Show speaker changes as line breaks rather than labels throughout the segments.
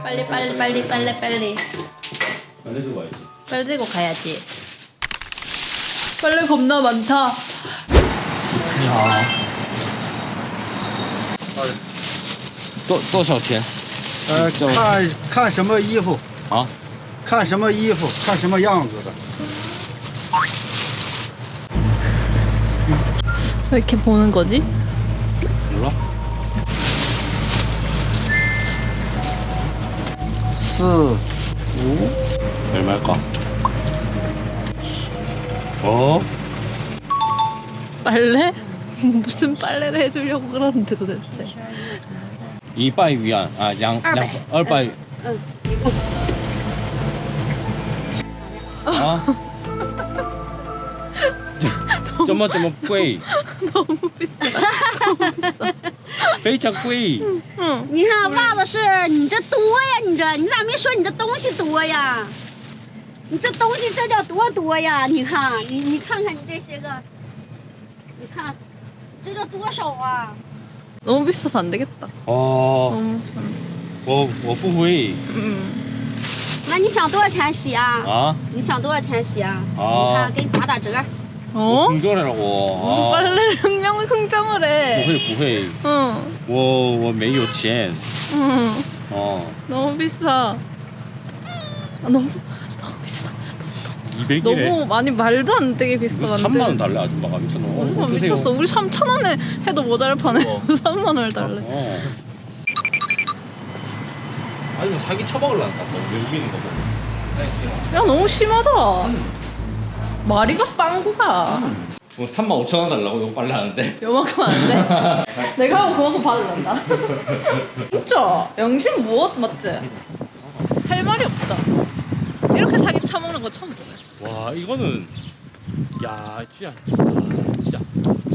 빨리 빨리 빨리 빨리 빨리.
빨리 들고 와야지.
빨리 들고 가야지. 빨리 겁나 많다.
你好。多少钱？
看什么衣服
啊？
看什么衣服，看什么样子的。
왜 이렇게 보는 거지?
몰라.
4、
얼마일까? 어?
빨래? 무슨 빨래를 해주려고 그러는데 도대체.
200元啊，200。啊？怎么这么贵？
너무 비싸. 너무 비싸.
非常贵。
你看袜子是你这多呀，你咋没说你这东西多呀？你这东西这叫多呀？你看，你看看你这些个，你看这叫多少啊？
너무 비싸서 안 되겠다.
哦，
너무.
我不会。
那你想多少钱洗啊？
啊？
你想多少钱洗啊？
哦
你看给你打折。
어?
흥정하라고.
무슨 빨래를 흥정을 해.
不会。
응.
我没有钱。
응.
哦。
너무 비싸. 아, 너무 비싸.
200이래.
너무 많이 말도 안 되게 비싸.
3만 원 달래 아줌마가 미쳤나?
어, 미쳤어. 우리 3,000원에 해도 모자랄 판에 3만 원을 달래.
아니면 사기 처먹으려는 것 같아. 외국인인 거 보고.
야, 너무 심하다. 마리가 빵구가.
35,000원 달라고 이거 빨래 하는데.
요만큼 안 돼? 내가 하면 그만큼 받을란다. 진짜 양심 무엇 맞지? 할 말이 없다. 이렇게 사기 쳐먹는 거 처음 보네.
와 이거는 야 진짜 진짜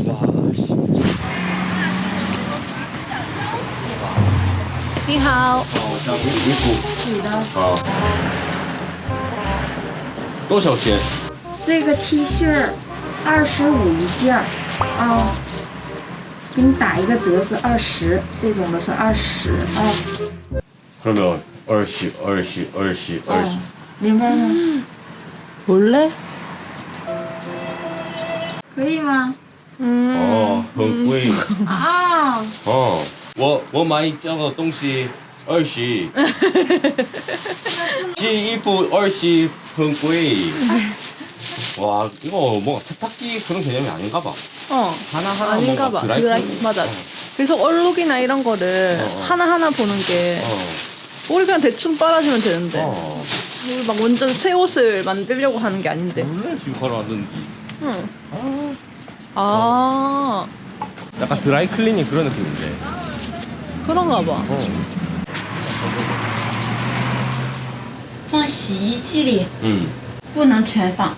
와 씨.
你好，
像衣服
洗的
啊，多少钱？
这个 T 恤25一件儿啊，给你打一个折是20，这种的是20啊。
그러면 20.
明白吗？
몰래?
可以吗？
哦，很贵。
啊，
哦，我买这个东西20，洗衣服20很贵。와 이거 뭐 세탁기 그런 개념이 아닌가 봐.
어.
하나하나
아닌가
뭔가
봐.
드라이클린.
맞아. 그래서 얼룩이나 이런 거를 하나하나 보는 게 우리 그냥 대충 빨아주면 되는데 우리 막 완전 새 옷을 만들려고 하는 게 아닌데.
원래 지금 걸어왔는데.
응. 아,
약간 드라이클리닝 그런 느낌인데.
그런가 봐.
放洗衣机里，
응.
不能全放。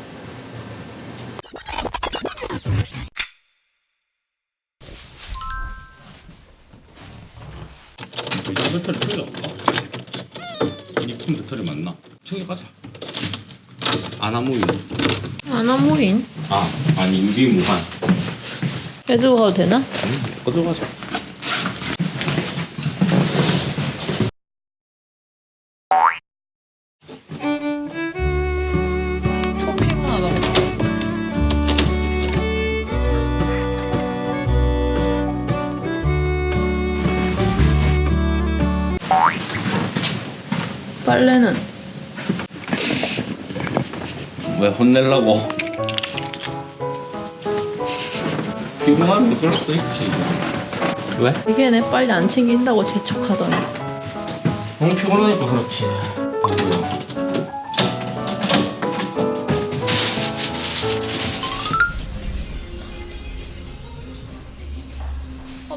이제 배터리 소리가 없다. 이 품 배터리 맞나? 저기 가자. 아나무인.
아나무린?
아니 유기무한.
해주고 가도 되나?
응, 가져가자.
쇼핑하다. 빨래는
왜 혼내려고? 피곤하면 그럴 수도 있지. 왜?
이게 내 빨래 안 챙긴다고 재촉하더니.
너무 피곤하니까 그렇지.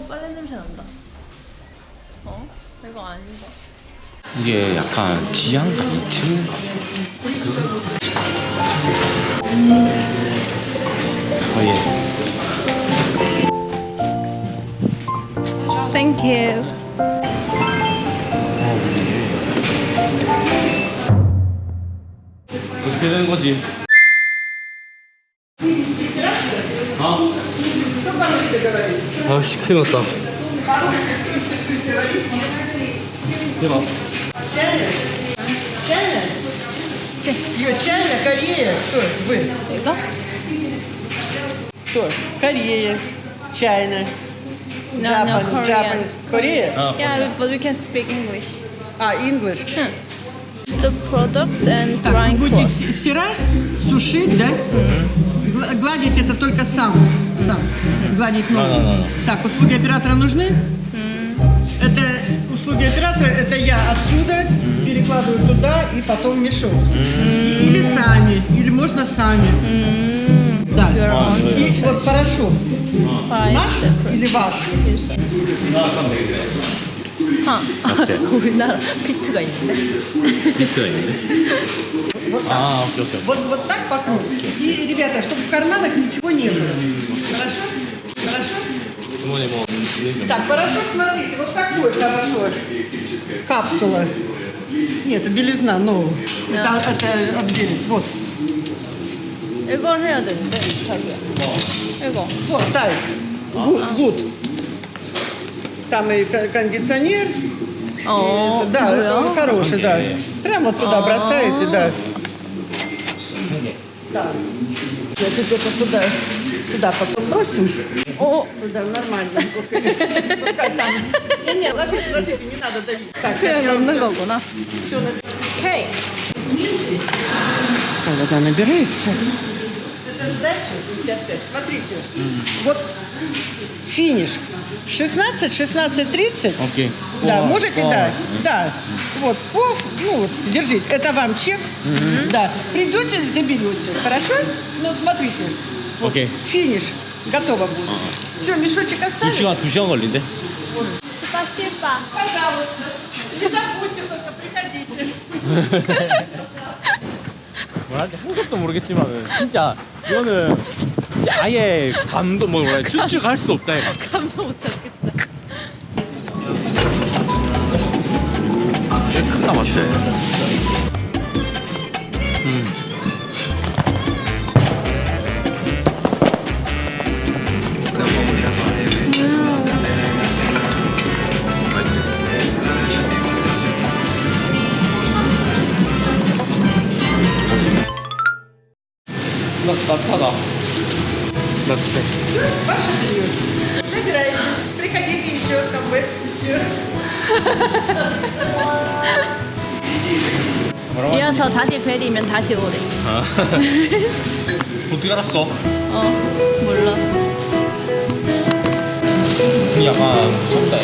빨래 냄새 난다. 어? 이거 아닌가?
이게 약간 지향가 2층인가? 예.
Thank you.
어떻게 되는 거지? 아, 씨, 큰일 났다. 대박.
Чайная? Чайная? Ее чайная, Корея. Кто вы?
이거?
Кто? Корея. Чайная.
No, Korean.
Корея?
Yeah, but we can speak English.
English.
The product and
Так,
drying
вы будете
cloth.
стирать, сушить, да? Гладить это только сам. Гладить ногу. Так, услуги оператора нужны? Это услуги оператора, это я отсюда перекладываю туда и потом в мешок. Или сами, или можно сами. Да. И вот порошок. Наш или ваш?
아, 우리나라 피트가 있는데.
비트가 있는데?
Вот так.
오케이, 오케이.
Вот так по кругу. И, ребята, чтобы в карманах ничего не было. Хорошо? Хорошо?
부모님 뭐
Так, порошок, смотрите, вот такой порошок. Капсула. Нет, это белизна, но это отдельно. Вот.
이걸 해야 되는데, 자기야. 이거.
Вот, дай. Гуд. Там и кондиционер.
어,
Да,
뭐야?
это хороший, да. Прямо туда бросаете, да. Да. Значит, это туда потом бросим.
어,
Туда нормально. Пускай там. Не, ложите, не надо давить. Так, сейчас
그냥
я вам
넣는 거구나.
все
오케이.
вода набирается. Это сдача 55. Смотрите. Вот финиш. 16, 16:30.
오케이.
Да, можете, да. Да. Вот, ну вот, держите. Это вам чек. Да. Придете, заберете. Хорошо? Ну вот смотрите.
오케이.
Финиш. Готово будет. Все, мешочек оставили?
2시간 걸린대?
스파시바.
Пожалуйста. Не забудьте только, приходите.
뭐랄지 한 것도 모르겠지만은 진짜 이거는 진짜 아예 감도 뭐라 추측할 수 없다 이거.
감성 못 잡겠다.
큰나 맞지? 따뜻하다. 따뜻해.
Ваше белье. Забирайте. Приходите еще, КБ, еще.
뭐라고?
이어서 다시 베리면 다시 오래.
아. 어떻게 알았어?
어, 몰라.
약간 무섭다.